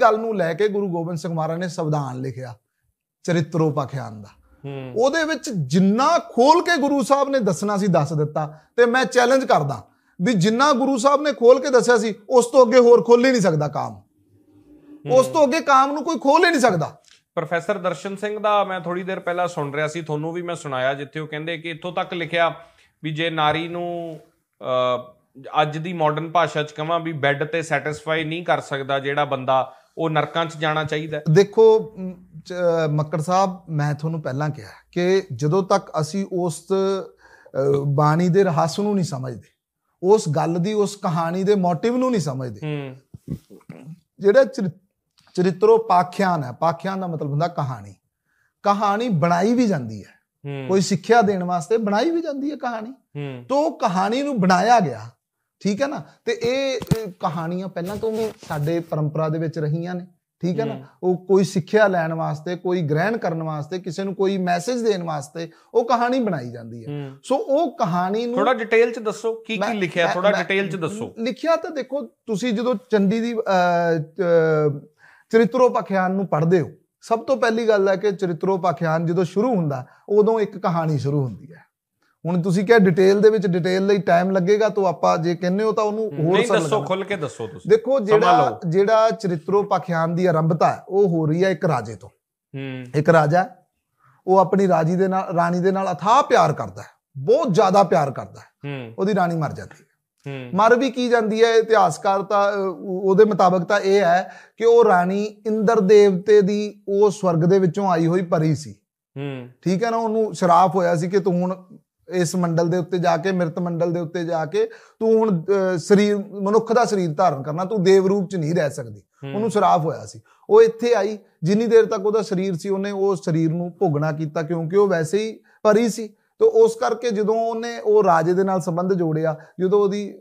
ਗੱਲ ਨੂੰ ਲੈ ਕੇ ਗੁਰੂ ਗੋਬਿੰਦ ਸਿੰਘ ਮਹਾਰਾਜ ਨੇ ਸੰਵਿਧਾਨ ਲਿਖਿਆ ਚਰਿਤਰੋਪਾਖਿਆਨ ਦਾ। ਉਹਦੇ ਵਿੱਚ ਜਿੰਨਾ ਖੋਲ ਕੇ ਗੁਰੂ ਸਾਹਿਬ ਨੇ ਦੱਸਣਾ ਸੀ ਦੱਸ ਦਿੱਤਾ। ਤੇ ਮੈਂ ਚੈਲੰਜ ਕਰਦਾ ਵੀ ਜਿੰਨਾ ਗੁਰੂ ਸਾਹਿਬ ਨੇ ਖੋਲ ਕੇ ਦੱਸਿਆ ਸੀ ਉਸ ਤੋਂ ਅੱਗੇ ਹੋਰ ਖੋਲ ਹੀ ਨਹੀਂ ਸਕਦਾ ਕਾਮ, ਉਸ ਤੋਂ ਅੱਗੇ ਕਾਮ ਨੂੰ ਕੋਈ ਖੋਲ ਹੀ ਨਹੀਂ ਸਕਦਾ। ਪ੍ਰੋਫੈਸਰ ਦਰਸ਼ਨ ਸਿੰਘ ਦਾ ਮੈਂ ਥੋੜੀ ਦੇਰ ਪਹਿਲਾਂ ਸੁਣ ਰਿਹਾ ਸੀ, ਤੁਹਾਨੂੰ ਵੀ ਮੈਂ ਸੁਣਾਇਆ, ਜਿੱਥੇ ਉਹ ਕਹਿੰਦੇ ਕਿ ਇੱਥੋਂ ਤੱਕ ਲਿਖਿਆ ਵੀ ਜੇ ਨਾਰੀ ਨੂੰ ਅੱਜ ਦੀ ਮਾਡਰਨ ਭਾਸ਼ਾ 'ਚ ਕਹਾਂ ਵੀ ਬੈੱਡ ਤੇ ਸੈਟਿਸਫਾਈ ਨਹੀਂ ਕਰ ਸਕਦਾ ਜਿਹੜਾ ਬੰਦਾ, ਉਹ ਨਰਕਾਂ 'ਚ ਜਾਣਾ ਚਾਹੀਦਾ। ਦੇਖੋ ਮੱਕੜ ਸਾਹਿਬ, ਮੈਂ ਤੁਹਾਨੂੰ ਪਹਿਲਾਂ ਕਿਹਾ ਕਿ ਜਦੋਂ ਤੱਕ ਅਸੀਂ ਉਸ ਬਾਣੀ ਦੇ ਰਹੱਸ ਨੂੰ ਨਹੀਂ ਸਮਝਦੇ, ਉਸ ਗੱਲ ਦੀ, ਉਸ ਕਹਾਣੀ ਦੇ ਮੋਟਿਵ ਨੂੰ ਨਹੀਂ ਸਮਝਦੇ, ਜਿਹੜਾ ਚਰਿਤਰੋਪਾਖਿਆਨ ਹੈ, ਪਾਖਿਆਨ ਦਾ ਮਤਲਬ ਹੁੰਦਾ ਕਹਾਣੀ, ਕਹਾਣੀ ਬਣਾਈ ਵੀ ਜਾਂਦੀ ਹੈ, ਕੋਈ ਸਿੱਖਿਆ ਦੇਣ ਵਾਸਤੇ ਬਣਾਈ ਵੀ ਜਾਂਦੀ ਹੈ ਕਹਾਣੀ, ਤਾਂ ਕਹਾਣੀ ਨੂੰ ਬਣਾਇਆ ਗਿਆ, ਠੀਕ ਹੈ ਨਾ। ਤੇ ਇਹ ਕਹਾਣੀਆਂ ਪਹਿਲਾਂ ਤੋਂ ਵੀ ਸਾਡੇ ਪਰੰਪਰਾ ਦੇ ਵਿੱਚ ਰਹੀਆਂ ਨੇ, ਠੀਕ ਹੈ ਨਾ। ਉਹ ਕੋਈ ਸਿੱਖਿਆ ਲੈਣ ਵਾਸਤੇ, ਕੋਈ ਗ੍ਰਹਿਣ ਕਰਨ ਵਾਸਤੇ, ਕਿਸੇ ਨੂੰ ਕੋਈ ਮੈਸੇਜ ਦੇਣ ਵਾਸਤੇ ਉਹ ਕਹਾਣੀ ਬਣਾਈ ਜਾਂਦੀ ਹੈ। ਸੋ ਉਹ ਕਹਾਣੀ ਨੂੰ ਥੋੜਾ ਡਿਟੇਲ ਚ ਦੱਸੋ, ਕੀ ਕੀ ਲਿਖਿਆ, ਥੋੜਾ ਡਿਟੇਲ ਚ ਦੱਸੋ। ਲਿਖਿਆ ਤਾਂ ਦੇਖੋ, ਤੁਸੀਂ ਜਦੋਂ ਚੰਡੀ ਦੀ ਚਰਿਤਰੋਪਾਖਿਆਨ ਨੂੰ ਪੜ੍ਹਦੇ ਹੋ, ਸਭ ਤੋਂ ਪਹਿਲੀ ਗੱਲ ਹੈ ਕਿ ਚਰਿਤਰੋਪਾਖਿਆਨ ਜਦੋਂ ਸ਼ੁਰੂ ਹੁੰਦਾ ਉਦੋਂ ਇੱਕ ਕਹਾਣੀ ਸ਼ੁਰੂ ਹੁੰਦੀ ਹੈ। ਹੁਣ ਤੁਸੀਂ ਕਿਹਾ ਡਿਟੇਲ ਦੇ ਵਿੱਚ, ਡਿਟੇਲ ਲਈ ਟਾਈਮ ਲੱਗੇਗਾ, ਤਾਂ ਆਪਾਂ ਜੇ ਕਹਿੰਦੇ ਹੋ ਤਾਂ ਉਹਨੂੰ ਹੋਰ ਦੱਸੋ, ਖੁੱਲ ਕੇ ਦੱਸੋ ਤੁਸੀਂ। ਦੇਖੋ, ਜਿਹੜਾ ਚਰਿਤਰੋਪਾਖਿਆਨ ਦੀ ਆਰੰਭਤਾ ਹੈ ਉਹ ਹੋ ਰਹੀ ਹੈ ਇੱਕ ਰਾਜੇ ਤੋਂ। ਇੱਕ ਰਾਜਾ, ਉਹ ਆਪਣੀ ਰਾਣੀ ਦੇ ਨਾਲ ਅਥਾਹ ਪਿਆਰ ਕਰਦਾ ਹੈ, ਬਹੁਤ ਜ਼ਿਆਦਾ ਪਿਆਰ ਕਰਦਾ ਹੈ। ਉਹਦੀ ਰਾਣੀ ਮਰ ਜਾਂਦੀ ਹੈ। ਮਰ ਵੀ ਕੀ ਜਾਂਦੀ ਹੈ, ਇਤਿਹਾਸਕਾਰ ਤਾਂ ਉਹਦੇ ਮੁਤਾਬਕ ਤਾਂ ਇਹ ਹੈ ਕਿ ਉਹ ਰਾਣੀ ਇੰਦਰ ਦੇਵਤੇ ਦੀ ਉਹ ਸਵਰਗ ਦੇ ਵਿੱਚੋਂ ਆਈ ਹੋਈ ਪਰੀ ਸੀ, ਠੀਕ ਹੈ ਨਾ। ਉਹਨੂੰ ਸ਼ਰਾਪ ਹੋਇਆ ਸੀ ਕਿ ਤੂੰ ਹੁਣ ਇਸ ਮੰਡਲ ਦੇ ਉੱਤੇ ਜਾ ਕੇ, ਮਿਰਤ ਮੰਡਲ ਦੇ ਉੱਤੇ ਜਾ ਕੇ ਤੂੰ ਹੁਣ ਸਰੀਰ, ਮਨੁੱਖ ਦਾ ਸਰੀਰ ਧਾਰਨ ਕਰਨਾ, ਤੂੰ ਦੇਵ ਰੂਪ ਚ ਨਹੀਂ ਰਹਿ ਸਕਦੀ। ਉਹਨੂੰ ਸ਼ਰਾਪ ਹੋਇਆ ਸੀ। ਉਹ ਇੱਥੇ ਆਈ, ਜਿੰਨੀ ਦੇਰ ਤੱਕ ਉਹਦਾ ਸਰੀਰ ਸੀ ਉਹਨੇ ਉਹ ਸਰੀਰ ਨੂੰ ਭੋਗਣਾ ਕੀਤਾ, ਕਿਉਂਕਿ ਉਹ ਵੈਸੇ ਹੀ ਪਰੀ ਸੀ। ਤੇ ਉਸ ਕਰਕੇ ਜਦੋਂ ਉਹਨੇ ਉਹ ਰਾਜੇ ਦੇ ਨਾਲ ਸੰਬੰਧ ਜੋੜਿਆ, ਜਦੋਂ ਉਹਦੀ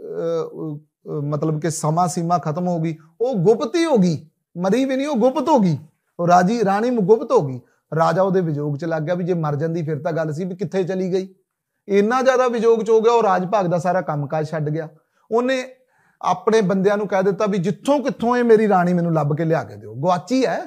ਮਤਲਬ ਕਿ ਸਮਾਂ ਸੀਮਾ ਖਤਮ ਹੋ ਗਈ, ਉਹ ਗੁਪਤ ਹੀ ਹੋ ਗਈ, ਮਰੀ ਵੀ ਨਹੀਂ, ਉਹ ਗੁਪਤ ਹੋ ਗਈ, ਉਹ ਰਾਣੀ ਗੁਪਤ ਹੋ ਗਈ। ਰਾਜਾ ਉਹਦੇ ਵਿਜੋਗ ਚ ਲੱਗ ਗਿਆ ਵੀ ਜੇ ਮਰ ਜਾਂਦੀ ਫਿਰ ਤਾਂ ਗੱਲ ਸੀ ਵੀ ਕਿੱਥੇ ਚਲੀ ਗਈ। ਇੰਨਾ ਜ਼ਿਆਦਾ ਵਿਜੋਗ ਚ ਹੋ ਗਿਆ, ਉਹ ਰਾਜ ਭਾਗ ਦਾ ਸਾਰਾ ਕੰਮਕਾਜ ਛੱਡ ਗਿਆ। ਉਹਨੇ ਆਪਣੇ ਬੰਦਿਆਂ ਨੂੰ ਕਹਿ ਦਿੱਤਾ ਵੀ ਜਿੱਥੋਂ ਕਿੱਥੋਂ ਇਹ ਮੇਰੀ ਰਾਣੀ ਮੈਨੂੰ ਲੱਭ ਕੇ ਲਿਆ ਕੇ ਦਿਓ, ਗਵਾਚੀ ਹੈ,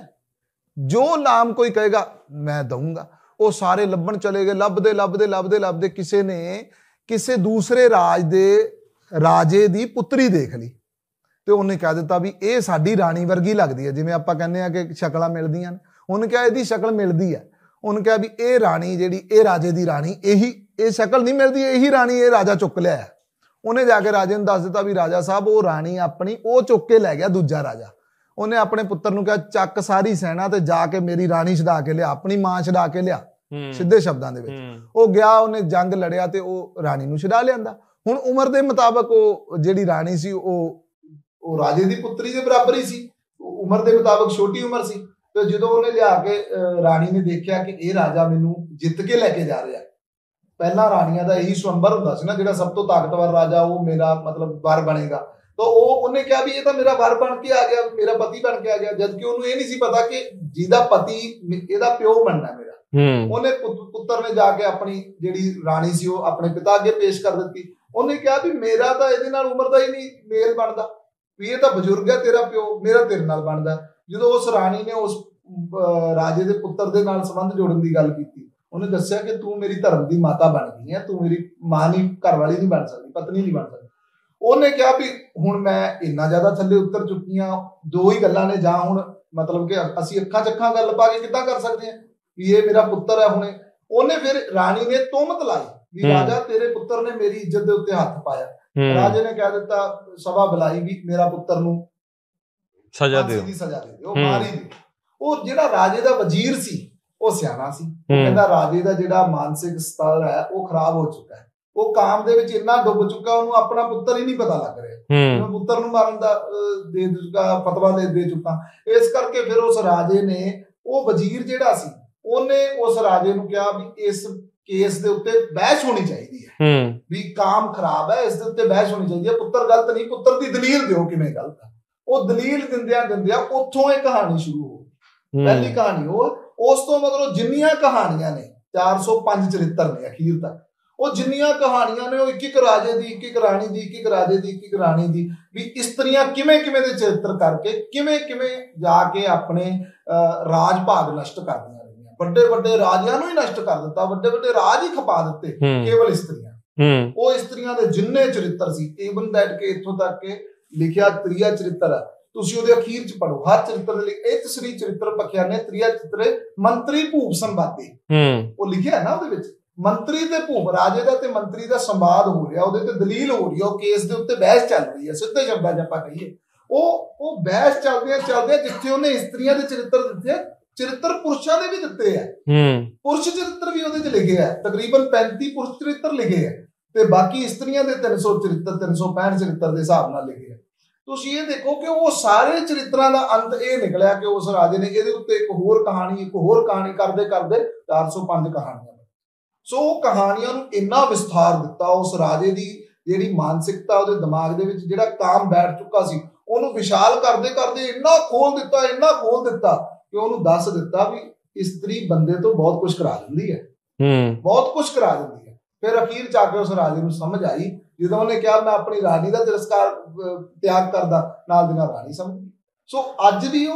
ਜੋ ਨਾਮ ਕੋਈ ਕਹੇਗਾ ਮੈਂ ਦਊਂਗਾ। ਉਹ ਸਾਰੇ ਲੱਭਣ ਚਲੇ ਗਏ, ਲੱਭਦੇ ਕਿਸੇ ਨੇ ਕਿਸੇ ਦੂਸਰੇ ਰਾਜ ਦੇ ਰਾਜੇ ਦੀ ਪੁੱਤਰੀ ਦੇਖ ਲਈ ਤੇ ਉਹਨੇ ਕਹਿ ਦਿੱਤਾ ਵੀ ਇਹ ਸਾਡੀ ਰਾਣੀ ਵਰਗੀ ਲੱਗਦੀ ਹੈ, ਜਿਵੇਂ ਆਪਾਂ ਕਹਿੰਦੇ ਆ ਕਿ ਸ਼ਕਲਾਂ ਮਿਲਦੀਆਂ ਨੇ। ਉਹਨੇ ਕਿਹਾ ਇਹਦੀ ਸ਼ਕਲ ਮਿਲਦੀ ਹੈ। ਉਹਨੇ ਕਿਹਾ ਵੀ ਇਹ ਰਾਣੀ ਜਿਹੜੀ, ਇਹ ਰਾਜੇ ਦੀ ਰਾਣੀ, ਇਹ ਸ਼ਕਲ ਨਹੀਂ ਮਿਲਦੀ, ਇਹੀ ਰਾਣੀ ਇਹ ਰਾਜਾ ਚੁੱਕ ਲਿਆ। ਉਹਨੇ ਜਾ ਕੇ ਰਾਜੇ ਨੂੰ ਦੱਸ ਦਿੱਤਾ ਵੀ ਰਾਜਾ ਸਾਹਿਬ, ਉਹ ਰਾਣੀ ਆਪਣੀ ਉਹ ਚੁੱਕ ਕੇ ਲੈ ਗਿਆ ਦੂਜਾ ਰਾਜਾ। ਉਹਨੇ ਆਪਣੇ ਪੁੱਤਰ ਨੂੰ ਕਿਹਾ ਚੱਕ ਸਾਰੀ ਸੈਨਾ ਤੇ ਜਾ ਕੇ ਮੇਰੀ ਰਾਣੀ ਛਡਾ ਕੇ ਲਿਆ, ਆਪਣੀ ਮਾਂ ਛਡਾ ਕੇ ਲਿਆ, ਸਿੱਧੇ ਸ਼ਬਦਾਂ ਦੇ ਵਿੱਚ। ਉਹ ਗਿਆ, ਉਹਨੇ ਜੰਗ ਲੜਿਆ ਤੇ ਉਹ ਰਾਣੀ ਨੂੰ ਛਡਾ ਲਿਆਂਦਾ। ਹੁਣ ਉਮਰ ਦੇ ਮੁਤਾਬਕ ਉਹ ਜਿਹੜੀ ਰਾਣੀ ਸੀ ਉਹ ਰਾਜੇ ਦੀ ਪੁੱਤਰੀ ਦੇ ਬਰਾਬਰ ਹੀ ਸੀ, ਉਮਰ ਦੇ ਮੁਤਾਬਕ ਛੋਟੀ ਉਮਰ ਸੀ। ਤੇ ਜਦੋਂ ਉਹਨੇ ਲਿਆ ਕੇ ਰਾਣੀ ਨੇ ਦੇਖਿਆ ਕਿ ਇਹ ਰਾਜਾ ਮੈਨੂੰ ਜਿੱਤ ਕੇ ਲੈ ਕੇ ਜਾ ਰਿਹਾ, ਪਹਿਲਾਂ ਰਾਣੀਆਂ ਦਾ ਇਹੀ ਸਵੰਬਰ ਹੁੰਦਾ ਸੀ ਨਾ, ਜਿਹੜਾ ਸਭ ਤੋਂ ਤਾਕਤਵਰ ਰਾਜਾ ਉਹ ਮੇਰਾ ਮਤਲਬ ਵਰ ਬਣੇਗਾ। ਤਾਂ ਉਹਨੇ ਕਿਹਾ ਵੀ ਇਹ ਤਾਂ ਮੇਰਾ ਵਰ ਬਣ ਕੇ ਆ ਗਿਆ, ਮੇਰਾ ਪਤੀ ਬਣ ਕੇ ਆ ਗਿਆ, ਜਦਕਿ ਉਹਨੂੰ ਇਹ ਨਹੀਂ ਸੀ ਪਤਾ ਕਿ ਜਿਹਦਾ ਪਤੀ ਇਹਦਾ ਪਿਓ ਬਣਨਾ ਮੇਰਾ। ਉਹਨੇ ਪੁੱਤਰ ਨੇ ਜਾ ਕੇ ਆਪਣੀ ਜਿਹੜੀ ਰਾਣੀ ਸੀ ਉਹ ਆਪਣੇ ਪਿਤਾ ਅੱਗੇ ਪੇਸ਼ ਕਰ ਦਿੱਤੀ। ਉਹਨੇ ਕਿਹਾ ਵੀ ਮੇਰਾ ਤਾਂ ਇਹਦੇ ਨਾਲ ਉਮਰ ਦਾ ਹੀ ਨਹੀਂ ਮੇਲ ਬਣਦਾ, ਵੀ ਇਹ ਤਾਂ ਬਜ਼ੁਰਗ ਹੈ ਤੇਰਾ ਪਿਓ, ਮੇਰਾ ਤੇਰੇ ਨਾਲ ਬਣਦਾ। ਜਦੋਂ ਉਸ ਰਾਣੀ ਨੇ ਉਸ ਰਾਜੇ ਦੇ ਪੁੱਤਰ ਦੇ ਨਾਲ ਸੰਬੰਧ ਜੋੜਨ ਦੀ ਗੱਲ ਕੀਤੀ, ਉਹਨੇ ਦੱਸਿਆ ਕਿ ਤੂੰ ਮੇਰੀ ਧਰਮ ਦੀ ਮਾਤਾ ਬਣ ਗਈ ਹੈ, ਤੂੰ ਮੇਰੀ ਮਾਂ ਨਹੀਂ, ਘਰ ਵਾਲੀ ਨਹੀਂ ਬਣ ਸਕਦੀ, ਪਤਨੀ ਨਹੀਂ ਬਣ ਸਕਦੀ। ਉਹਨੇ ਕਿਹਾ ਵੀ ਹੁਣ ਮੈਂ ਇੰਨਾ ਜ਼ਿਆਦਾ ਥੱਲੇ ਉਤਰ ਚੁੱਕੀ ਹਾਂ, ਦੋ ਹੀ ਗੱਲਾਂ ਨੇ, ਜਾਂ ਹੁਣ ਮਤਲਬ ਕਿ ਅਸੀਂ ਅੱਖਾਂ ਚ ਅੱਖਾਂ ਗੱਲ ਪਾ ਕੇ ਕਿੱਦਾਂ ਕਰ ਸਕਦੇ ਹਾਂ ਵੀ ਇਹ ਮੇਰਾ ਪੁੱਤਰ ਹੈ ਹੁਣੇ। ਉਹਨੇ ਫਿਰ ਰਾਣੀ ਨੇ ਤੁਹਮਤ ਲਾਈ ਵੀ ਰਾਜਾ ਤੇਰੇ ਪੁੱਤਰ ਨੇ ਮੇਰੀ ਇੱਜ਼ਤ ਦੇ ਉੱਤੇ ਹੱਥ ਪਾਇਆ। ਰਾਜੇ ਨੇ ਕਹਿ ਦਿੱਤਾ, ਸਭਾ ਬੁਲਾਈ ਵੀ ਮੇਰਾ ਪੁੱਤਰ ਨੂੰ ਸਜ਼ਾ ਦੇ ਦਿਓ, ਉਹ ਮਾਰ ਹੀ ਦਿਓ। ਉਹ ਜਿਹੜਾ ਰਾਜੇ ਦਾ ਵਜ਼ੀਰ ਸੀ ਉਹ ਸਿਆਣਾ ਸੀ, ਉਹ ਕਹਿੰਦਾ ਰਾਜੇ ਦਾ ਜਿਹੜਾ ਮਾਨਸਿਕ ਸਤਰ ਹੈ ਉਹ ਖਰਾਬ ਹੋ ਚੁੱਕਾ ਹੈ, ਉਹ ਕਾਮ ਦੇ ਵਿੱਚ ਇੰਨਾ ਡੁੱਬ ਚੁੱਕਾ, ਉਹਨੂੰ ਆਪਣਾ ਪੁੱਤਰ ਹੀ ਨਹੀਂ ਪਤਾ ਲੱਗ ਰਿਹਾ, ਪੁੱਤਰ ਨੂੰ ਮਾਰਨ ਦਾ ਦੇ ਚੁੱਕਾ, ਫਤਵਾ ਦੇ ਚੁੱਕਾ। ਇਸ ਕਰਕੇ ਫਿਰ ਉਸ ਰਾਜੇ ਨੇ, ਉਹ ਵਜ਼ੀਰ ਜਿਹੜਾ ਸੀ, ਉਹਨੇ ਉਸ ਰਾਜੇ ਨੂੰ ਕਿਹਾ ਵੀ ਇਸ ਕੇਸ ਦੇ ਉੱਤੇ ਬਹਿਸ ਹੋਣੀ ਚਾਹੀਦੀ ਹੈ, ਵੀ ਕਾਮ ਖਰਾਬ ਹੈ, ਇਸ ਦੇ ਉੱਤੇ ਬਹਿਸ ਹੋਣੀ ਚਾਹੀਦੀ ਹੈ, ਪੁੱਤਰ ਗਲਤ ਨਹੀਂ, ਪੁੱਤਰ ਦੀ ਦਲੀਲ ਦਿਓ ਕਿਵੇਂ ਗਲਤ ਹੈ। ਉਹ ਦਲੀਲ ਦਿੰਦਿਆਂ ਉੱਥੋਂ ਇਹ ਕਹਾਣੀ ਸ਼ੁਰੂ ਹੋ ਗਈ, ਪਹਿਲੀ ਕਹਾਣੀ ਉਹ। ਉਸ ਤੋਂ ਮਤਲਬ ਜਿੰਨੀਆਂ ਕਹਾਣੀਆਂ ਨੇ 405 ਚਰਿੱਤਰ ਨੇ ਅਖੀਰ ਤੱਕ, ਉਹ ਜਿੰਨੀਆਂ ਕਹਾਣੀਆਂ ਨੇ ਉਹ ਇੱਕ ਇੱਕ ਰਾਜੇ ਦੀ, ਇੱਕ ਇੱਕ ਰਾਣੀ ਦੀ, ਇੱਕ ਇੱਕ ਰਾਜੇ ਦੀ, ਇੱਕ ਇੱਕ ਰਾਣੀ ਦੀ, ਵੀ ਇਸਤਰੀਆਂ ਕਿਵੇਂ ਕਿਵੇਂ ਦੇ ਚਰਿੱਤਰ ਕਰਕੇ ਕਿਵੇਂ ਕਿਵੇਂ ਜਾ ਕੇ ਆਪਣੇ ਰਾਜ ਭਾਗ ਨਸ਼ਟ ਕਰਦੀਆਂ ਰਹੀਆਂ। ਵੱਡੇ ਵੱਡੇ ਰਾਜਿਆਂ ਨੂੰ ਹੀ ਨਸ਼ਟ ਕਰ ਦਿੱਤਾ, ਵੱਡੇ ਵੱਡੇ ਰਾਜ ਹੀ ਖਪਾ ਦਿੱਤੇ ਕੇਵਲ ਇਸਤਰੀਆਂ। ਉਹ ਇਸਤਰੀਆਂ ਦੇ ਜਿੰਨੇ ਚਰਿੱਤਰ ਸੀ, ਈਵਨ ਦੈਟ ਕਿ ਇੱਥੋਂ ਤੱਕ ਕਿ ਲਿਖਿਆ ਤ੍ਰਿਆ ਚਰਿੱਤਰ ਹੈ, ਤੁਸੀਂ ਉਹਦੇ ਅਖੀਰ ਚ ਪੜੋ, ਹਰ ਚਰਿੱਤਰ ਦੇ ਲਈ ਇਹ ਤਸਰੀ ਚਰਿੱਤਰ ਪਖਿਆਨੇ ਤ੍ਰਿਆ ਚਿੱਤਰੇ ਮੰਤਰੀ ਭੂਪ ਸੰਵਾਦੇ, ਉਹ ਲਿਖਿਆ ਨਾ ਉਹਦੇ ਵਿੱਚ ਮੰਤਰੀ ਤੇ ਭੂਪ, ਰਾਜੇ ਦਾ ਤੇ ਮੰਤਰੀ ਦਾ ਸੰਵਾਦ ਹੋ ਰਿਹਾ, ਉਹਦੇ ਤੇ ਦਲੀਲ ਹੋ ਰਹੀ ਹੈ, ਉਹ ਕੇਸ ਦੇ ਉੱਤੇ ਬਹਿਸ ਚੱਲ ਰਹੀ ਹੈ। ਸਿੱਧੇ ਸ਼ਬਦਾਂ 'ਚ ਆਪਾਂ ਕਹੀਏ ਉਹ ਬਹਿਸ ਚੱਲਦਿਆਂ ਜਿੱਥੇ ਉਹਨੇ ਇਸਤਰੀਆਂ ਦੇ ਚਰਿੱਤਰ ਦਿੱਤੇ, ਚਰਿੱਤਰ ਪੁਰਸ਼ਾਂ ਦੇ ਵੀ ਦਿੱਤੇ ਆ, ਪੁਰਸ਼ ਚਰਿੱਤਰ ਵੀ ਉਹਦੇ 'ਚ ਲਿਖੇ ਆ, ਤਕਰੀਬਨ 35 ਪੁਰਸ਼ ਚਰਿੱਤਰ ਲਿਖੇ ਆ ਤੇ ਬਾਕੀ ਇਸਤਰੀਆਂ ਦੇ 300 ਚਰਿੱਤਰ 365 ਚਰਿੱਤਰ ਦੇ ਹਿਸਾਬ ਨਾਲ ਲਿਖੇ ਆ। ਤੁਸੀਂ ਇਹ ਦੇਖੋ ਕਿ ਉਹ ਸਾਰੇ ਚਰਿੱਤਰਾਂ ਦਾ ਅੰਤ ਇਹ ਨਿਕਲਿਆ ਕਿ ਉਸ ਰਾਜੇ ਨੇ ਇਹਦੇ ਉੱਤੇ ਇੱਕ ਹੋਰ ਕਹਾਣੀ ਕਰਦੇ ਕਰਦੇ 405 ਕਹਾਣੀਆਂ। ਸੋ ਉਹ ਕਹਾਣੀਆਂ ਨੂੰ ਇੰਨਾ ਵਿਸਥਾਰ ਦਿੱਤਾ, ਉਸ ਰਾਜੇ ਦੀ ਜਿਹੜੀ ਮਾਨਸਿਕਤਾ ਉਹਦੇ ਦਿਮਾਗ ਦੇ ਵਿੱਚ ਜਿਹੜਾ ਕਾਮ ਬੈਠ ਚੁੱਕਾ ਸੀ, ਉਹਨੂੰ ਵਿਸ਼ਾਲ ਕਰਦੇ ਕਰਦੇ ਇੰਨਾ ਖੋਲ ਦਿੱਤਾ ਕਿ ਉਹਨੂੰ ਦੱਸ ਦਿੱਤਾ ਵੀ ਇਸਤਰੀ ਬੰਦੇ ਤੋਂ ਬਹੁਤ ਕੁਝ ਕਰਾ ਦਿੰਦੀ ਹੈ, ਬਹੁਤ ਕੁਝ ਕਰਾ ਦਿੰਦੀ ਹੈ। ਫਿਰ ਅਖੀਰ ਚ ਆ ਕੇ ਉਸ ਰਾਜੇ ਨੂੰ ਸਮਝ ਆਈ, ਜਦੋਂ ਉਹਨੇ ਕਿਹਾ ਮੈਂ ਆਪਣੀ ਰਾਣੀ ਦਾ ਤਿਆਗ ਕਰਦਾ, ਨਾਲ ਦੀ ਨਾਲ ਰਾਣੀ ਸਮਝ ਗਈ। ਸੋ ਅੱਜ ਵੀ ਉਹ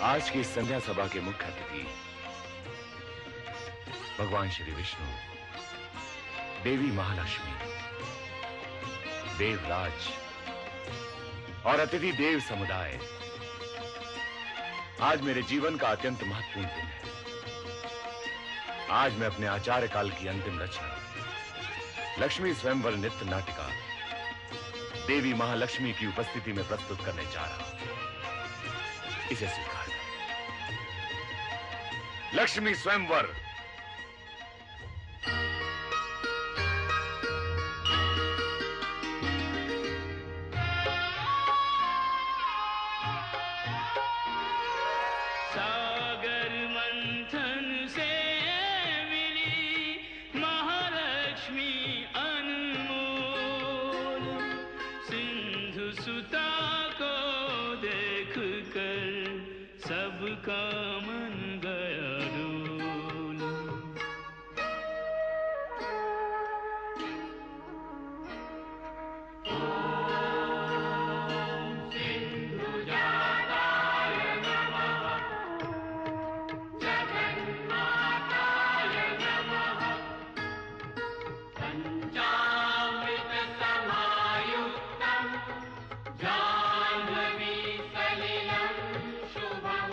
आज की संध्या सभा के मुख्य अतिथि भगवान श्री विष्णु, देवी महालक्ष्मी, देवराज और अतिथि देव समुदाय, आज मेरे जीवन का अत्यंत महत्वपूर्ण दिन है। आज मैं अपने आचार्य काल की अंतिम रचना लक्ष्मी स्वयंवर नृत्य नाटिका देवी महालक्ष्मी की उपस्थिति में प्रस्तुत करने जा रहा हूं। इसे स्वीकार करें। लक्ष्मी स्वयंवर। सागर मंथन से मिली महालक्ष्मी अनमोल, सिंधु सुता को देख कर सबका मन गया डोल। सिंधु जाताय नमः, जगन्माताय नमः, पंचामृत समायुक्तं जाह्नवी सलिलं शुभं।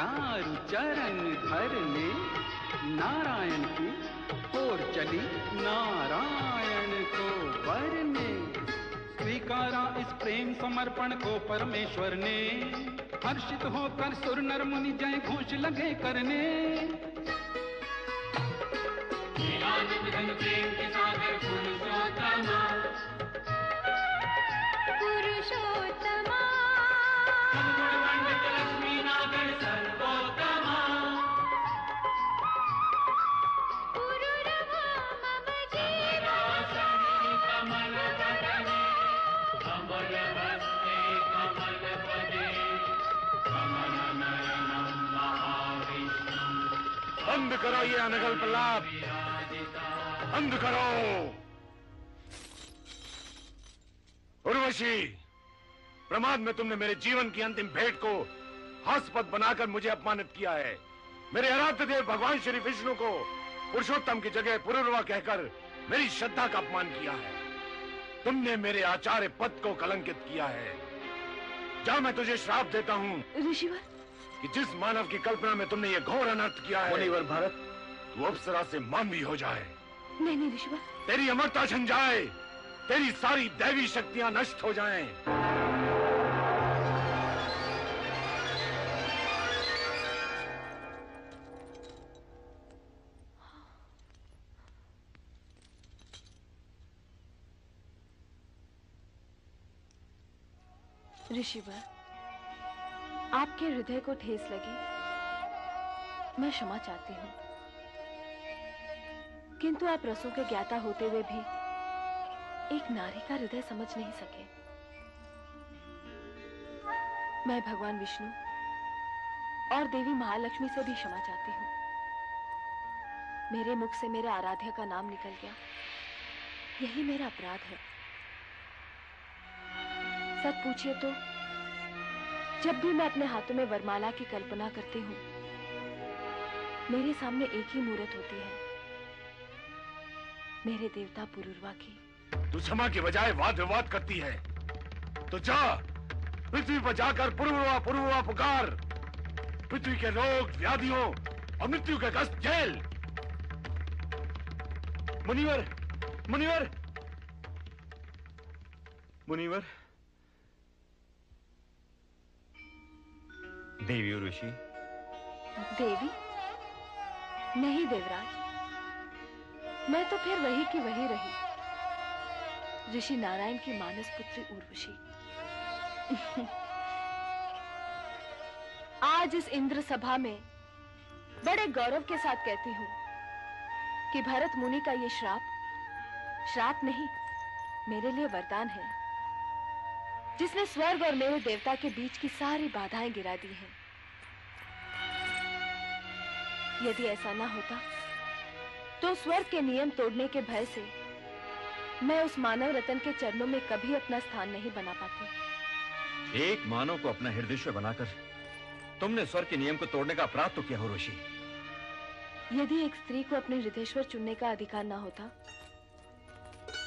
चारु चरण धरने नारायण की ओर चली नारायण को वरने। स्वीकारा इस प्रेम समर्पण को परमेश्वर ने, हर्षित होकर सुर नर मुनि जय घोष लगे करने। आनंद घन प्रेम के सागर पुरुषोत्तमा, पुरुषोत्तमा सद्गुण पंडित लक्ष्मी नागर सर्वोत्तमा। पुरुरवा मम जीवा कमल बदने कमल हस्ते कमल पदे कमल नयनम महाविष्णु। बंद करो ये अनगल प्रलाप, बंद करो। उर्वशी, प्रमाद में तुमने मेरे जीवन की अंतिम भेंट को हास्यपद बनाकर मुझे अपमानित किया है। मेरे आराध्य देव भगवान श्री विष्णु को पुरुषोत्तम की जगह पुरुरवा कहकर मेरी श्रद्धा का अपमान किया है। तुमने मेरे आचार्य पद को कलंकित किया है। जा, मैं तुझे श्राप देता हूँ ऋषिवर, कि जिस मानव की कल्पना में तुमने ये घोर अनर्थ किया है, मुनिवर भरत, तू अप्सरा से मानवी हो जाए। नहीं नहीं ऋषिवर, तेरी अमरता छन जाए, तेरी सारी दैवी शक्तियां नष्ट हो जाएं। ऋषिवर, आपके हृदय को ठेस लगी, मैं क्षमा चाहती हूँ, किंतु आप रसों के ज्ञाता होते हुए भी एक नारी का हृदय समझ नहीं सके। मैं भगवान विष्णु और देवी महालक्ष्मी से भी क्षमा चाहती हूँ। मेरे मुख से मेरे आराध्य का नाम निकल गया, यही मेरा अपराध है। सच पूछिए तो जब भी मैं अपने हाथों में वरमाला की कल्पना करती हूँ, मेरे सामने एक ही मूर्त होती है, मेरे देवता पुरुरवा की। तू क्षमा के बजाय वाद विवाद करती है, तो जा पृथ्वी पर जाकर पुरुरवा पुरुरवा पुकार। पृथ्वी के रोग व्याधियों और मृत्यु के कष्ट झेल। मुनिवर, मुनिवर, मुनिवर। देवी उर्वशी। देवी? नहीं देवराज, मैं तो फिर वही की वही रही, ऋषि नारायण की मानस पुत्री उर्वशी। आज इस इंद्र सभा में बड़े गौरव के साथ कहती हूँ कि भरत मुनि का ये श्राप नहीं, मेरे लिए वरदान है, जिसने स्वर्ग और मेरे देवता के बीच की सारी बाधाएं गिरा दी हैं। यदि ऐसा ना होता तो स्वर्ग के नियम तोड़ने के भय से मैं उस मानव रतन के चरणों में कभी अपना स्थान नहीं बना पाती। एक मानव को अपना हृदयश्वर बनाकर तुमने स्वर्ग के नियम को तोड़ने का अपराध तो किया हो ऋषि। यदि एक स्त्री को अपने हृदयश्वर चुनने का अधिकार ना होता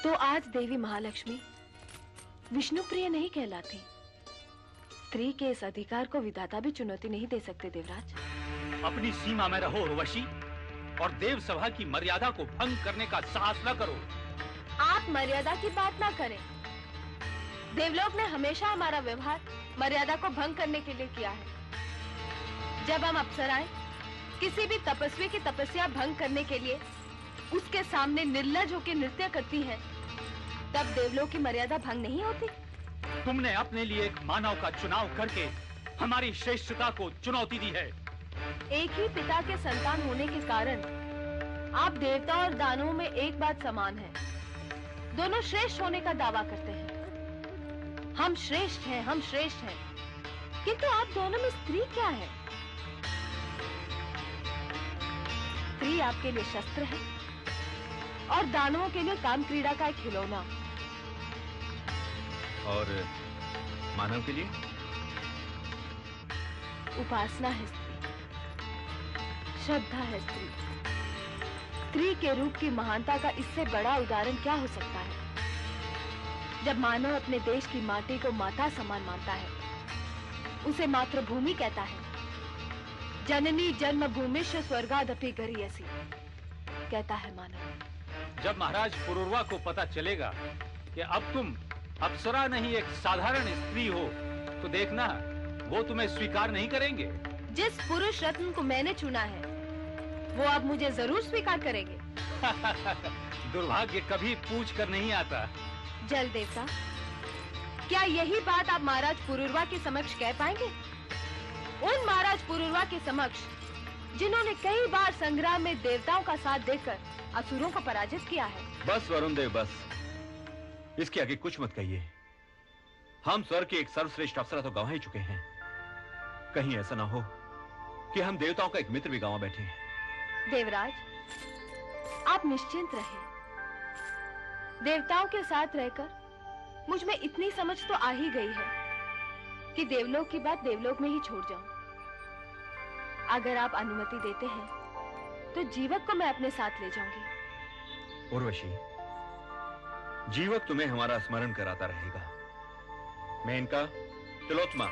तो आज देवी महालक्ष्मी विष्णु प्रिय नहीं कहलाती। स्त्री के इस अधिकार को विधाता भी चुनौती नहीं दे सकते देवराज। अपनी सीमा में रहो उर्वशी, और देव सभा की मर्यादा को भंग करने का साहस न करो। आप मर्यादा की बात ना करें। देवलोक ने हमेशा हमारा व्यवहार मर्यादा को भंग करने के लिए किया है। जब हम अप्सराएं किसी भी तपस्वी की तपस्या भंग करने के लिए उसके सामने निर्लज होकर नृत्य करती हैं, तब देवलोक की मर्यादा भंग नहीं होती। तुमने अपने लिए एक मानव का चुनाव करके हमारी श्रेष्ठता को चुनौती दी है। एक ही पिता के संतान होने के कारण आप देवता और दानवों में एक बात समान है, दोनों श्रेष्ठ होने का दावा करते हैं। हम श्रेष्ठ हैं, हम श्रेष्ठ हैं, किंतु आप दोनों में स्त्री क्या है? स्त्री आपके लिए शस्त्र है और दानवों के लिए काम क्रीड़ा का एक खिलौना। और मानव के लिए उपासना है स्त्री, श्रद्धा है स्त्री। स्त्री के रूप की महानता का इससे बड़ा उदाहरण क्या हो सकता है? जब मानव अपने देश की माटी को माता समान मानता है, उसे मातृभूमि कहता है, जननी जन्मभूमिश्च स्वर्गादपि गरीयसी, कहता है मानव। जब महाराज पुरुरवा को पता चलेगा कि अब तुम अप्सरा नहीं एक साधारण स्त्री हो, तो देखना वो तुम्हें स्वीकार नहीं करेंगे। जिस पुरुष रत्न को मैंने चुना है वो अब मुझे जरूर स्वीकार करेंगे। दुर्भाग्य कभी पूछ कर नहीं आता। जल देवता, क्या यही बात आप महाराज पुरुरवा के समक्ष कह पाएंगे? उन महाराज पुरुरवा के समक्ष जिन्होंने कई बार संग्राम में देवताओं का साथ देकर असुरों को पराजित किया है। बस वरुण देव, बस। इसके आगे कुछ मत कहिए। हम स्वर्ग के एक सर्वश्रेष्ठ अप्सरा तो गंवा ही चुके हैं। कहीं ऐसा ना हो कि हम देवताओं का एक मित्र भी गंवा बैठे। देवराज, आप निश्चिंत रहे। देवताओं के साथ रहकर मुझ में इतनी समझ तो आ ही गई है कि देवलोक की बात देवलोक में ही छोड़ जाऊं। अगर आप अनुमति देते हैं तो जीवक को मैं अपने साथ ले जाऊंगी। उर्वशी, जीवक तुम्हें हमारा स्मरण कराता रहेगा। मैं इनका तिलोत्मा।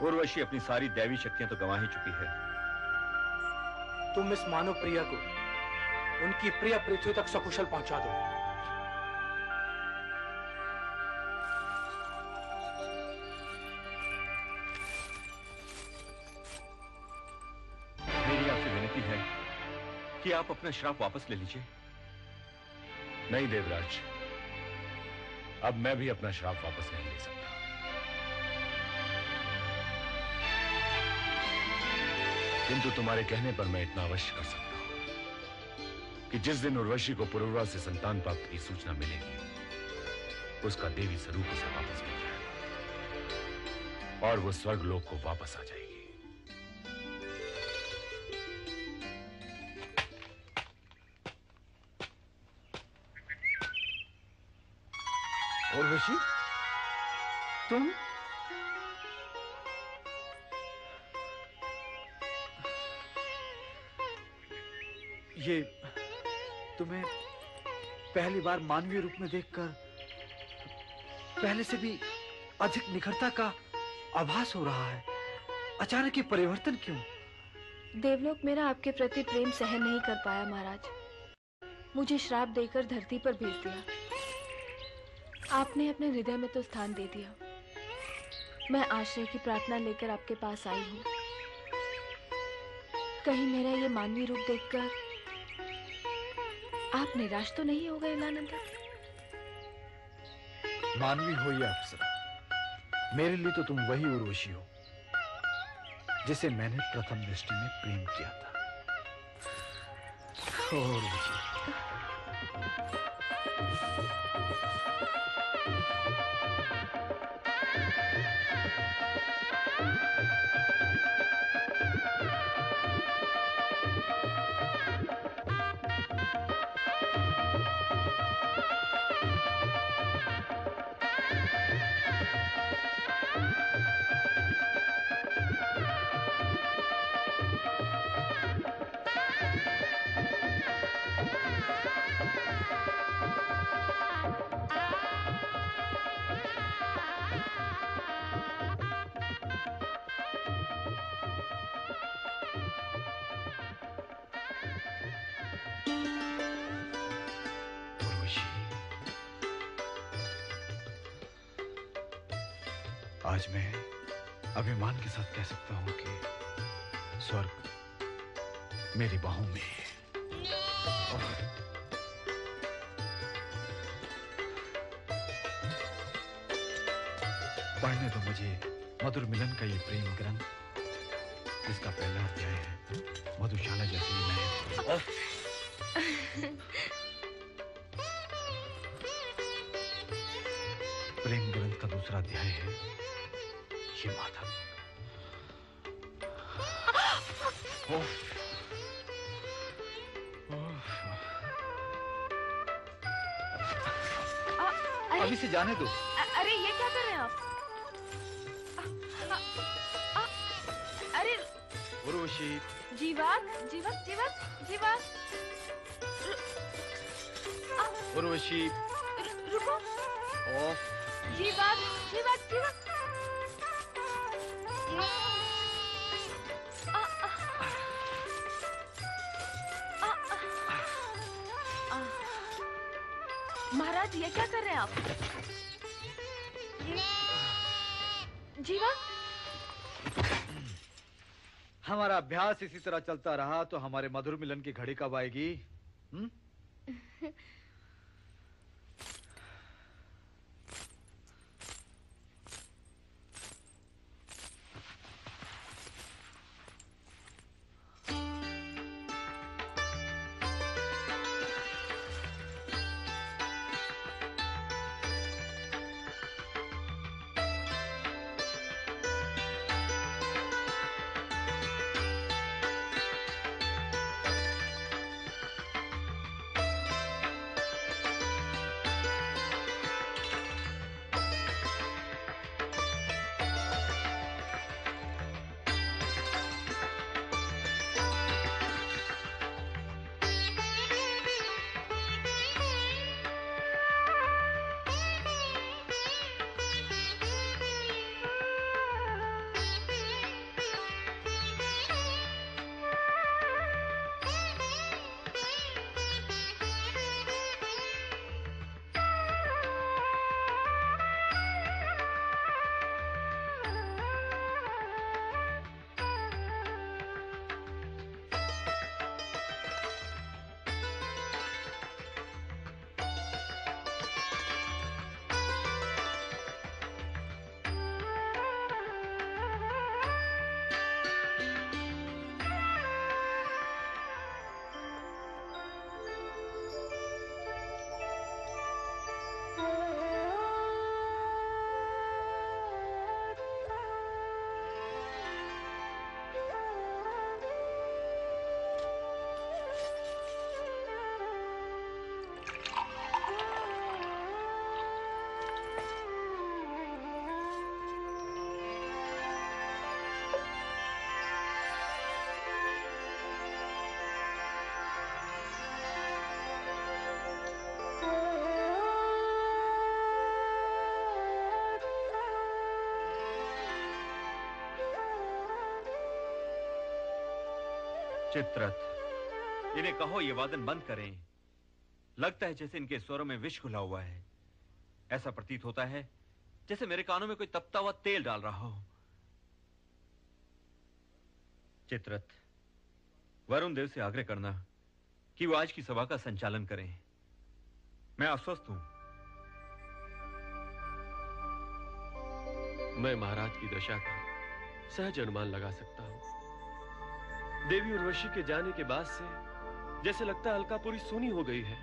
उर्वशी अपनी सारी दैवी शक्तियां तो गंवा ही चुकी है। तुम इस मानव प्रिया को उनकी प्रिय पृथ्वी तक सकुशल पहुंचा दो। मेरी आपसे विनती है कि आप अपना श्राप वापस ले लीजिए। नहीं देवराज, अब मैं भी अपना श्राप वापस नहीं ले सकता। किंतु तुम्हारे कहने पर मैं इतना अवश्य कर सकता हूं कि जिस दिन उर्वशी को पुरुरवा से संतान प्राप्ति की सूचना मिलेगी, उसका देवी स्वरूप उसे वापस मिल जाएगा और वो स्वर्ग लोक को वापस आ जाएगी। उर्वशी, तुम? ये तुम्हें पहली बार मानवीय रूप में देखकर पहले से भी अधिक निखरता का आभास हो रहा है। अचानक ये परिवर्तन क्यों? देवलोक मेरा आपके प्रति प्रेम सहन नहीं कर पाया महाराज। मुझे श्राप देकर धरती पर भेज दिया। आपने अपने हृदय में तो स्थान दे दिया। मैं आश्रय की प्रार्थना लेकर आपके पास आई हूँ। कहीं मेरा ये मानवीय रूप देखकर आप निराश तो नहीं हो गए इलानंदा? मानवी हो या अप्सरा, मेरे लिए तो तुम वही उर्वशी हो जिसे मैंने प्रथम दृष्टि में प्रेम किया था। उर्वशी, आज मैं अभिमान के साथ कह सकता हूं कि स्वर्ग मेरी बाहों में है। पढ़ने दो मुझे मधुर मिलन का ये प्रेम ग्रंथ, जिसका पहला अध्याय है मधुशाला जैसी मैं। प्रेम ग्रंथ का दूसरा अध्याय है ये माधव। अभी से जाने दो। अरे ये क्या कर रहे हैं आप? अरे उर्वशी, जीवक जीवक जीवक जीवक, उर्वशी, रुको। जीवक जीवक जीवक, महाराज ये क्या कर रहे हैं आप? जीवा, हमारा अभ्यास इसी तरह चलता रहा तो हमारे मधुर मिलन की घड़ी कब आएगी? चित्ररथ, इन्हें कहो ये वादन बंद करें। लगता है जैसे इनके स्वरों में विष घुला हुआ है। ऐसा प्रतीत होता है जैसे मेरे कानों में कोई तपता हुआ तेल डाल रहा हो। चित्ररथ, वरुण देव से आग्रह करना कि वो आज की सभा का संचालन करें। मैं अस्वस्थ हूं। मैं महाराज की दशा का सहज अनुमान लगा सकता हूं। देवी उर्वशी के जाने के बाद से जैसे लगता है अलकापुरी सूनी हो गई है।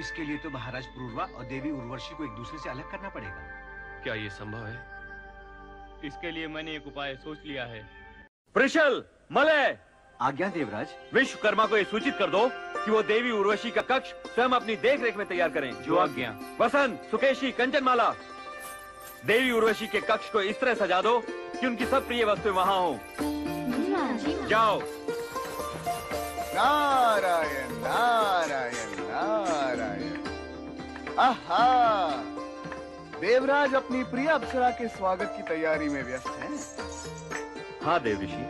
इसके लिए तो महाराज पुरूरवा और देवी उर्वशी को एक दूसरे से अलग करना पड़ेगा। क्या ये संभव है? इसके लिए मैंने एक उपाय सोच लिया है। प्रिशल, मलय, आज्ञा देवराज। विश्वकर्मा को यह सूचित कर दो कि वो देवी उर्वशी का कक्ष स्वयं अपनी देखरेख में तैयार करें। जो आज्ञा। वसंत, सुकेशी, कंचनमाला, देवी उर्वशी के कक्ष को इस तरह सजा दो कि उनकी सब प्रिय वस्तुएं वहां हो। जाओ। नारायण नारायण नारायण। आहा, देवराज अपनी प्रिय अप्सरा के स्वागत की तैयारी में व्यस्त हैं। हाँ देव ऋषि,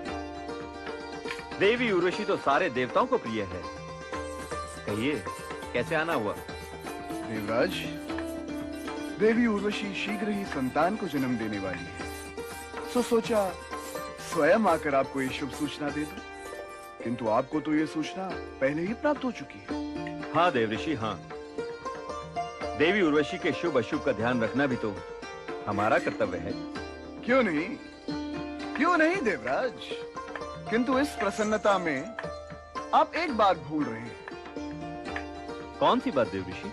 देवी उर्वशी तो सारे देवताओं को प्रिय है। कहिए, कैसे आना हुआ? देवराज, देवी उर्वशी शीघ्र ही संतान को जन्म देने वाली है, सो सोचा स्वयं आकर आपको ये शुभ सूचना दे दूं। किंतु आपको तो ये सूचना पहले ही प्राप्त हो चुकी है। हाँ देव ऋषि, हाँ। देवी उर्वशी के शुभ अशुभ का ध्यान रखना भी तो हमारा कर्तव्य है। क्यों नहीं, क्यों नहीं देवराज, किंतु इस प्रसन्नता में आप एक बात भूल रहे हैं। कौन सी बात देव ऋषि?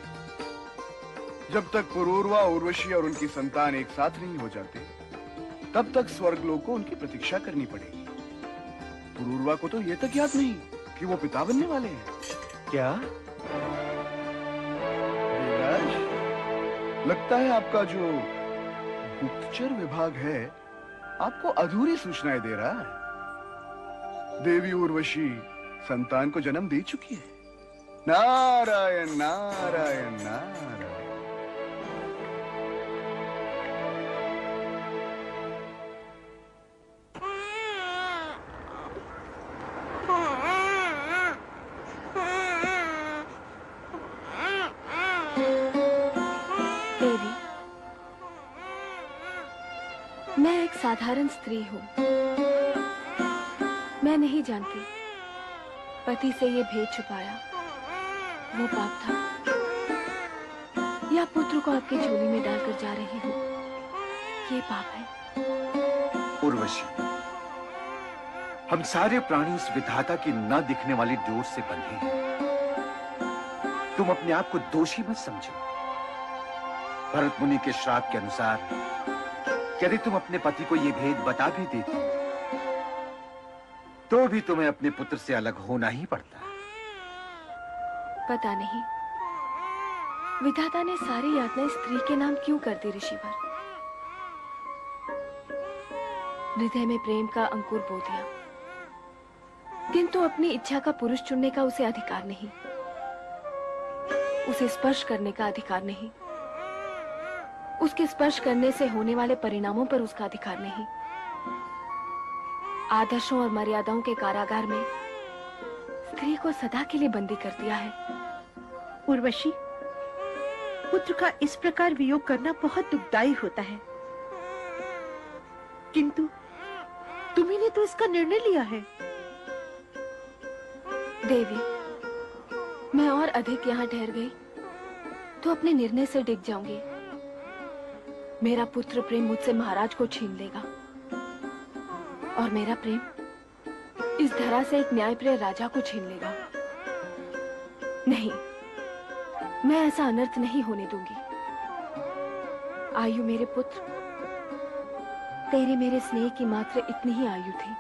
जब तक पुरूरवा, उर्वशी और उनकी संतान एक साथ नहीं हो जाते, तब तक स्वर्गलोक को उनकी प्रतीक्षा करनी पड़ेगी। पुरूरवा को तो ये तक याद नहीं कि वो पिता बनने वाले हैं। क्या? देवराज, लगता है आपका जो गुप्तचर विभाग है आपको अधूरी सूचनाएं दे रहा है। देवी उर्वशी संतान को जन्म दे चुकी है। नारायण नारायण नारायण। साधारण स्त्री हूँ। मैं नहीं जानती पति से ये भेद छुपाया वो पाप था, या पुत्र को आपकी झोली में डालकर जा रही हूँ ये पाप है। उर्वशी, हम सारे प्राणी उस विधाता की न दिखने वाली डोर से बंधे हैं। तुम अपने आप को दोषी मत समझो। भरत मुनि के श्राप के अनुसार यदि तुम अपने पति को यह भेद बता भी देती तो भी तुम्हें अपने पुत्र से अलग होना ही पड़ता। पता नहीं विधाता ने सारी यातनाएं स्त्री के नाम क्यों कर दी ऋषिवर। हृदय में प्रेम का अंकुर बो दिया, किंतु अपनी इच्छा का पुरुष चुनने का उसे अधिकार नहीं, उसे स्पर्श करने का अधिकार नहीं, उसके स्पर्श करने से होने वाले परिणामों पर उसका अधिकार नहीं। आदर्शों और मर्यादाओं के कारागार में स्त्री को सदा के लिए बंदी कर दिया है। उर्वशी, पुत्र का इस प्रकार वियोग करना बहुत दुखदायी होता है, किंतु तुम्ही ने तो इसका निर्णय लिया है। देवी, मैं और अधिक यहाँ ठहर गई तो अपने निर्णय से डिग जाऊंगी। मेरा पुत्र प्रेम मुझसे महाराज को छीन लेगा और मेरा प्रेम इस धरा से एक न्यायप्रिय राजा को छीन लेगा। नहीं, मैं ऐसा अनर्थ नहीं होने दूंगी। आयु मेरे पुत्र, तेरे मेरे स्नेह की मात्र इतनी ही आयु थी।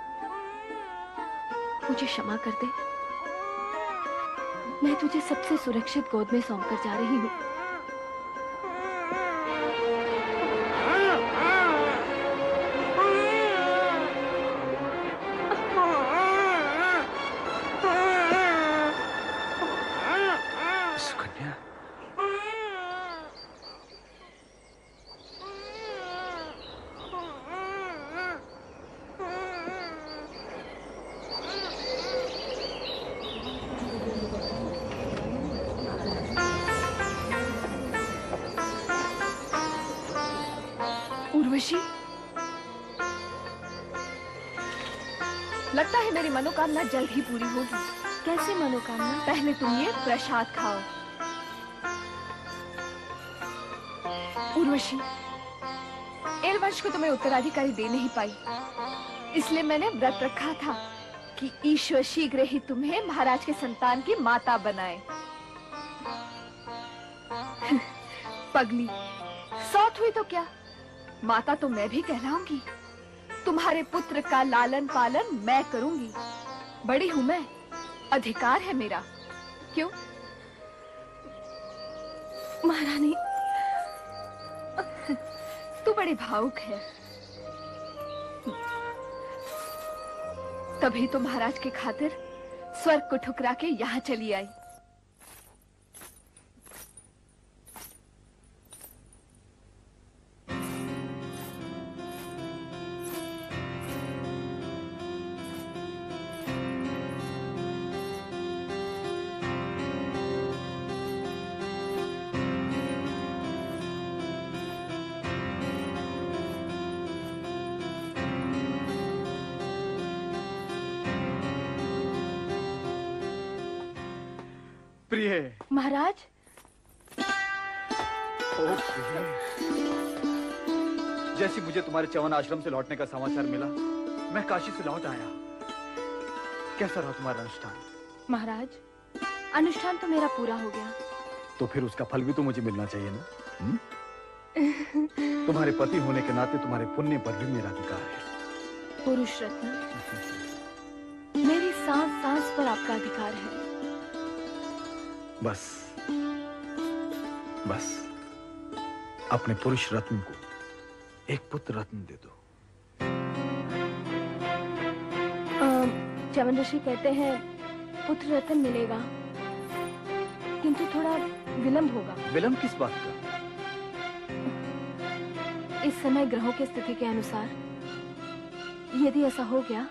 मुझे क्षमा कर दे, मैं तुझे सबसे सुरक्षित गोद में सौंप कर जा रही हूँ। उर्वशी, लगता है मेरी मनोकामना जल्द ही पूरी होगी। कैसे मनोकामना? पहले तुम ये प्रसाद खाओ। उर्वशी, एलवंश को तुम्हें उत्तराधिकारी दे नहीं पाई, इसलिए मैंने व्रत रखा था कि ईश्वर शीघ्र ही तुम्हें महाराज के संतान की माता बनाए। पगली, सौत हुई तो क्या, माता तो मैं भी कहलाऊंगी। तुम्हारे पुत्र का लालन पालन मैं करूंगी। बड़ी हूं मैं, अधिकार है मेरा। क्यों? महारानी, तू बड़ी भावुक है। तभी तो महाराज के खातिर स्वर्ग को ठुकरा के यहाँ चली आई। प्रिय महाराज। ओ प्रिय, जैसे मुझे तुम्हारे चवन आश्रम से लौटने का समाचार मिला, मैं काशी से लौट आया। कैसा रहा तुम्हारा अनुष्ठान? महाराज, अनुष्ठान तो मेरा पूरा हो गया। तो फिर उसका फल भी तो मुझे मिलना चाहिए ना? तुम्हारे पति होने के नाते तुम्हारे पुण्य पर भी मेरा अधिकार है। पुरुष रत्न, मेरी सांस सांस पर आपका अधिकार है। बस बस अपने पुरुष रत्न को एक पुत्र रत्न दे दो। च्यवन ऋषि कहते हैं पुत्र रत्न मिलेगा, किंतु थोड़ा विलंब होगा। विलंब किस बात का? इस समय ग्रहों की स्थिति के अनुसार यदि ऐसा हो गया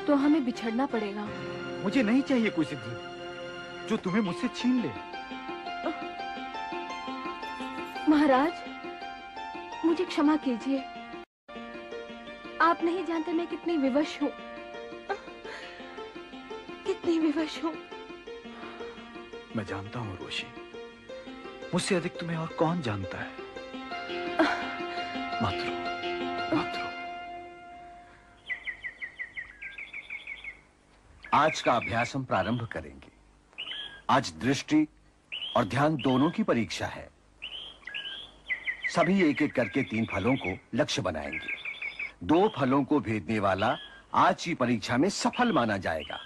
तो हमें बिछड़ना पड़ेगा। मुझे नहीं चाहिए कोई सिद्धि जो तुम्हें मुझसे छीन ले। महाराज, मुझे क्षमा कीजिए। आप नहीं जानते मैं कितनी विवश हूँ, कितनी विवश हूँ। मैं जानता हूँ उर्वशी, मुझसे अधिक तुम्हें और कौन जानता है। मत रो, मत रो। आज का अभ्यास हम प्रारंभ करेंगे। आज दृष्टि और ध्यान दोनों की परीक्षा है। सभी एक एक करके 3 फलों को लक्ष्य बनाएंगे। 2 फलों को भेदने वाला आज की परीक्षा में सफल माना जाएगा।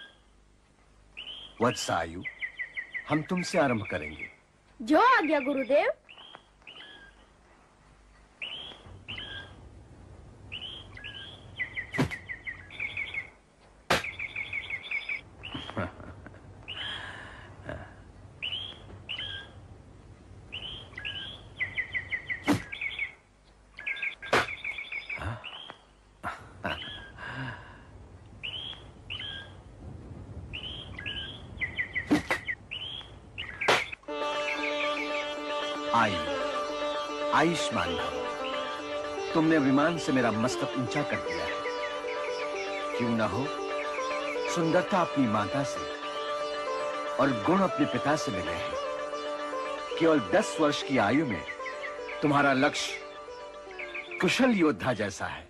वत्सायु, हम तुमसे आरंभ करेंगे। जो आज्ञा गुरुदेव। आयुष्मान भव। तुमने विमान से मेरा मस्तक ऊंचा कर दिया है। क्यों ना हो, सुंदरता अपनी माता से और गुण अपने पिता से मिले हैं। केवल 10 वर्ष की आयु में तुम्हारा लक्ष्य कुशल योद्धा जैसा है।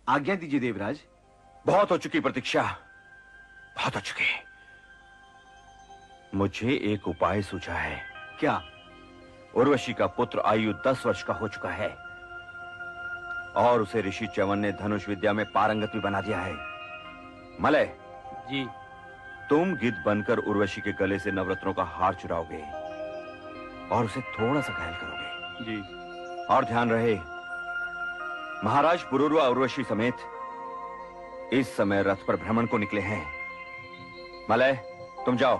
आज्ञा दीजिए देवराज। बहुत हो चुकी प्रतीक्षा, बहुत हो चुकी। मुझे एक उपाय सूझा है। क्या? उर्वशी का पुत्र आयु 10 वर्ष का हो चुका है और उसे ऋषि च्यवन ने धनुष विद्या में पारंगत भी बना दिया है। मलय जी, तुम गिद्ध बनकर उर्वशी के गले से नवरत्नों का हार चुराओगे और उसे थोड़ा सा घायल करोगे। जी। और ध्यान रहे, महाराज पुरुरवा उर्वशी समेत इस समय रथ पर भ्रमण को निकले हैं। मलय तुम जाओ।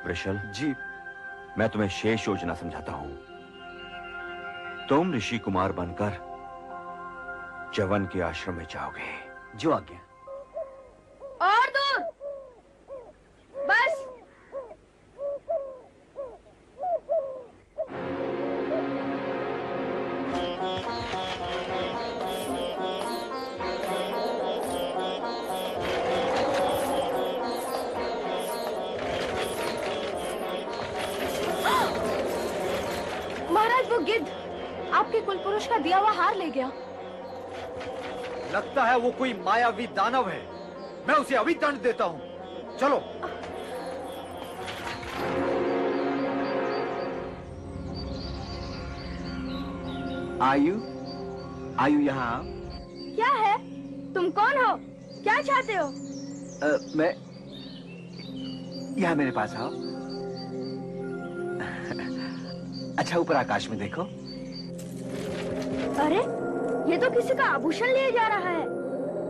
वृषल जी, मैं तुम्हें शेष योजना समझाता हूं। तुम ऋषि कुमार बनकर च्यवन के आश्रम में जाओगे। जो आज्ञा। और दूर बस। महाराज, वो गिद्ध आपके कुलपुरुष का दिया हुआ हार ले गया। लगता है वो कोई मायावी दानव है। मैं उसे अभी दंड देता हूँ। चलो। आयु, आयु यहाँ। क्या है? तुम कौन हो? क्या चाहते हो? मैं यहाँ मेरे पास आओ। अच्छा, ऊपर आकाश में देखो। अरे, ये तो किसी का आभूषण लिए जा रहा है।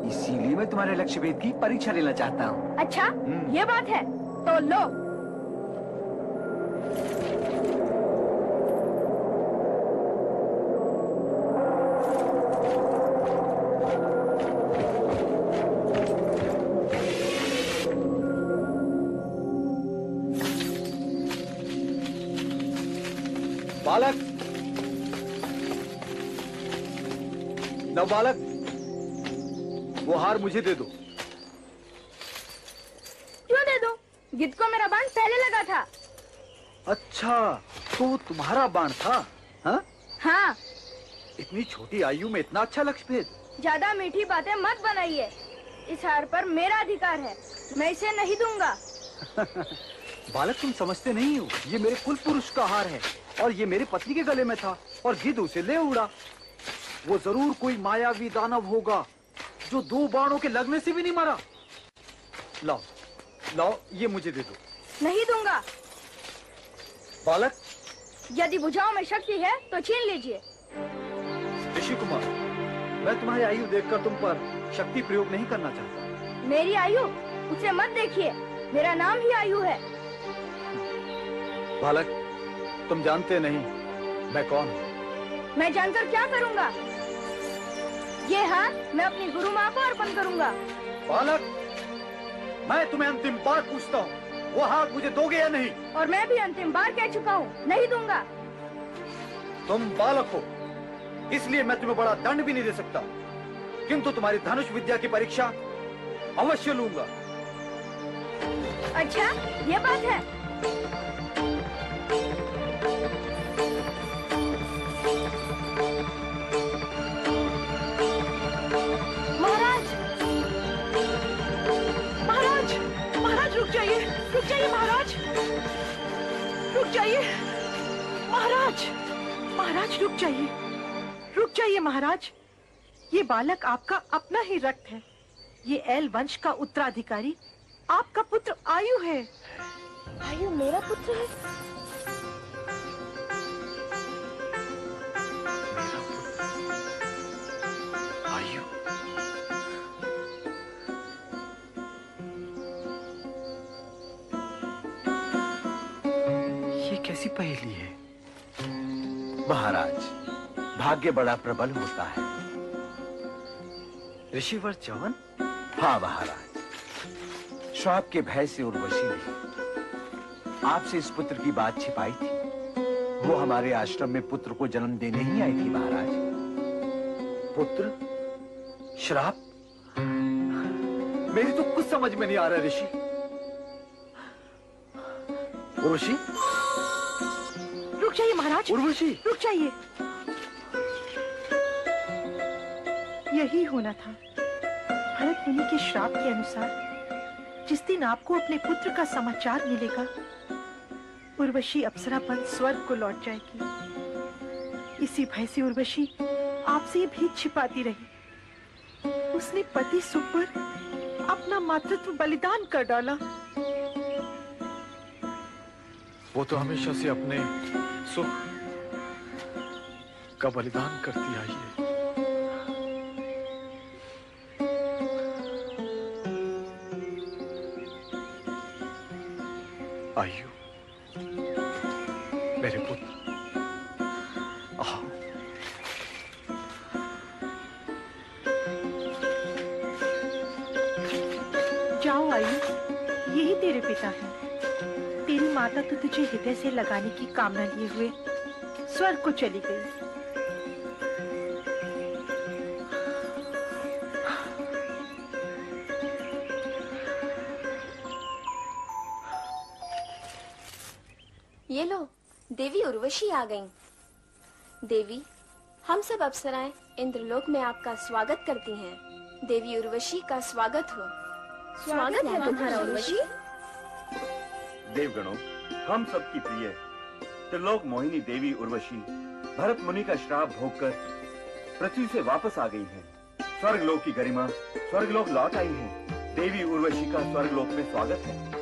इसीलिए मैं तुम्हारे लक्ष्य भेद की परीक्षा लेना चाहता हूँ। अच्छा, ये बात है तो लो। बालक, नवबालक, वो हार मुझे दे दो। क्यों दे दूं? गिद्ध को मेरा बाण पहले लगा था। अच्छा, तो तुम्हारा बाण था? हाँ? हाँ। इतनी छोटी आयु में इतना अच्छा लक्ष्य भेद। ज्यादा मीठी बातें मत बनाइए। इस हार पर मेरा अधिकार है, मैं इसे नहीं दूंगा। बालक, तुम समझते नहीं हो, ये मेरे कुल पुरुष का हार है और ये मेरे पत्नी के गले में था और गिद्ध उसे ले उड़ा। वो जरूर कोई मायावी दानव होगा जो 2 बाणों के लगने से भी नहीं मरा। लाओ, लाओ, ये मुझे दे दो। नहीं दूंगा। बालक, यदि भुजाओं में शक्ति है तो छीन लीजिए। ऋषि कुमार, मैं तुम्हारी आयु देखकर तुम पर शक्ति प्रयोग नहीं करना चाहता। मेरी आयु? उसे मत देखिए, मेरा नाम ही आयु है। बालक, तुम जानते नहीं मैं कौन हूँ। मैं जानकर क्या करूंगा? ये हार मैं अपनी गुरु माँ को अर्पण करूंगा। बालक, मैं तुम्हें अंतिम बार पूछता हूँ, वो हार मुझे दोगे या नहीं? और मैं भी अंतिम बार कह चुका हूँ, नहीं दूंगा। तुम बालक हो, इसलिए मैं तुम्हें बड़ा दंड भी नहीं दे सकता, किंतु तुम्हारी धनुष विद्या की परीक्षा अवश्य लूंगा। अच्छा, ये बात है। महाराज, महाराज, महाराज रुक जाइए महाराज, रुक जाइए महाराज, महाराज रुक जाइए महाराज। ये बालक आपका अपना ही रक्त है। ये एल वंश का उत्तराधिकारी आपका पुत्र आयु है। आयु मेरा पुत्र है? आयु? ये कैसी पहेली है? महाराज, भाग्य बड़ा प्रबल होता है। ऋषिवर च्यवन? हाँ महाराज, श्राप के भय से उर्वशी ने आपसे इस पुत्र की बात छिपाई थी। वो हमारे आश्रम में पुत्र को जन्म देने ही आई थी महाराज। पुत्र? श्राप? मेरी तो कुछ समझ में नहीं आ रहा ऋषि। उर्वशी? रुक जाइए महाराज, उर्वशी रुक जाइए। यही होना था। भरत मुनि के श्राप के अनुसार जिस दिन आपको अपने पुत्र का समाचार मिलेगा, उर्वशी अप्सरापन स्वर्ग को लौट जाएगी। इसी भय से उर्वशी आपसे ये भेद छिपाती रही। उसने पति सुख पर अपना मातृत्व बलिदान कर डाला। वो तो हमेशा से अपने सुख का बलिदान करती आई है। आयु, मेरे पुत्र, आओ। जाओ आयु, यही तेरे पिता हैं। तेरी माता तो तुझे हृदय से लगाने की कामना लिए हुए स्वर्ग को चली गई। ये लो, देवी उर्वशी आ गईं। देवी, हम सब अप्सराएं इंद्रलोक में आपका स्वागत करती हैं। देवी उर्वशी का स्वागत हो। स्वागत है तुम्हारा उर्वशी। देवगणों, हम सबकी प्रिय त्रिलोक मोहिनी देवी उर्वशी भरत मुनि का श्राप भोगकर पृथ्वी से वापस आ गई हैं। स्वर्गलोक की गरिमा स्वर्गलोक लौट आई है। देवी उर्वशी का स्वर्गलोक में स्वागत है।